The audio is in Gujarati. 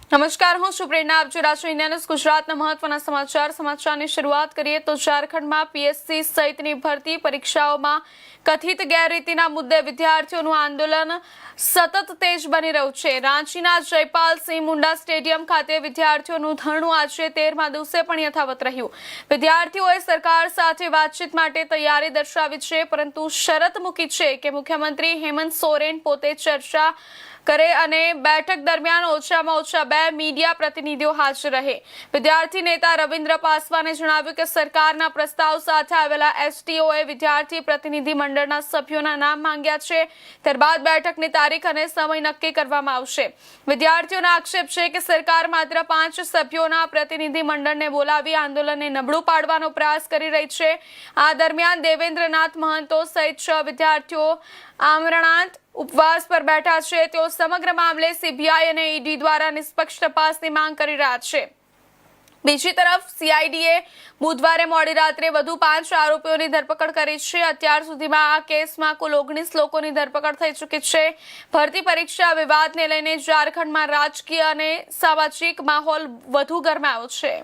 નમસ્કાર, હું છું પ્રેરણા. આપ જોઈ રહ્યા છો ઇન્ડિયા ન્યૂઝ ગુજરાતના મહત્વના સમાચારની શરૂઆત કરીએ તો ઝારખંડમાં પીએસસી સહિતની ભરતી પરીક્ષાઓમાં કથિત ગેરરીતિના મુદ્દે વિદ્યાર્થીઓનું આંદોલન સતત તેજ બની રહ્યું છે. રાંચીના જયપાલસિંહ મુંડા સ્ટેડિયમ ખાતે વિદ્યાર્થીઓનું ધરણું આજે 13મા દિવસે પણ યથાવત રહ્યું. વિદ્યાર્થીઓએ સરકાર સાથે વાતચીત માટે તૈયારી દર્શાવી છે, પરંતુ શરત મૂકી છે કે મુખ્યમંત્રી હેમંત સોરેન પોતે ચર્ચા કરે અને બેઠક દરમિયાન ઓછામાં ઓછા 2 મીડિયા પ્રતિનિધિઓ હાજર રહે. વિદ્યાર્થી નેતા રવિન્દ્ર પાસવાને જણાવ્યું કે સરકારના પ્રસ્તાવ સાથે આવેલા એસટીઓએ વિદ્યાર્થી પ્રતિનિધિ મંડળના સભ્યોના નામ માંગ્યા છે. ત્યારબાદ બેઠકની તારીખ અને સમય નક્કી કરવામાં આવશે. વિદ્યાર્થીઓનો આક્ષેપ છે કે સરકાર માત્ર 5 સભ્યોના પ્રતિનિધિ મંડળને બોલાવી આંદોલનને નબળું પાડવાનો પ્રયાસ કરી રહી છે. આ દરમિયાન દેવેન્દ્રનાથ મહંતો સહિત 6 વિદ્યાર્થીઓ આમરણાંત ઉપવાસ પર બેઠા છે. તેઓ સમગ્ર મામલે સીબીઆઈ અને ઈડી દ્વારા નિષ્પક્ષ તપાસની માંગ કરી રહ્યા છે. બીજી તરફ સીઆઈડીએ બુધવારે મોડી રાત્રે વધુ 5 આરોપીઓની ધરપકડ કરી છે. અત્યાર સુધીમાં આ કેસમાં કુલ 19 લોકોની ધરપકડ થઈ ચૂકી છે. ભરતી પરીક્ષા વિવાદને લઈને ઝારખંડમાં રાજકીય અને સામાજિક માહોલ વધુ ગરમાયો છે.